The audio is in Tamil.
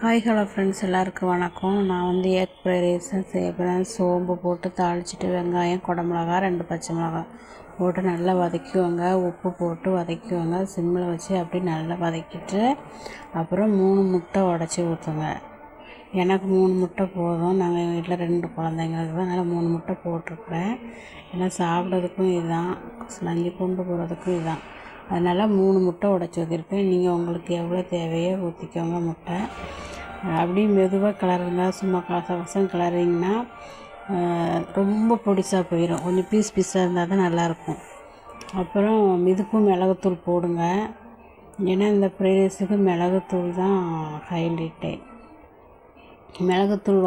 ஹாய் ஹலோ ஃப்ரெண்ட்ஸ், எல்லாருக்கும் வணக்கம். நான் வந்து எக் ஃப்ரைட் ரைஸ் செய்ய போகிறேன். சோம்பு போட்டு தாளிச்சிட்டு வெங்காயம், குடமிளகா, 2 பச்சை மிளகா போட்டு நல்லா வதக்கிக்குவோங்க. உப்பு போட்டு வதக்கிக்குவோங்க. சிம்மில் வச்சு அப்படியே நல்லா வதக்கிட்டு அப்புறம் 3 முட்டை உடச்சி ஊற்றுங்க. எனக்கு 3 முட்டை போதும். நாங்கள் எங்கள் வீட்டில் 2 குழந்தைங்களுக்கு தான், அதனால் 3 முட்டை போட்டிருக்குறேன். ஏன்னா சாப்பிட்றதுக்கும் இதுதான், நஞ்சு கொண்டு போகிறதுக்கும் இதுதான். அதனால் 3 முட்டை உடச்சி ஊற்றிருக்கேன். நீங்கள் உங்களுக்கு எவ்வளோ தேவையோ ஊற்றிக்கோங்க முட்டை. அப்படியே மெதுவாக கிளறுங்க. சும்மா கசகசம் கிளறிங்கன்னா ரொம்ப பொடிசாக போயிடும். கொஞ்சம் பீஸாக இருந்தால் தான் நல்லாயிருக்கும். அப்புறம் இதுக்கும் மிளகுத்தூள் போடுங்க. ஏன்னா இந்த ஃப்ரைட் ரைஸுக்கு மிளகுத்தூள் தான் ஹைலைட்டே. மிளகுத்தூள்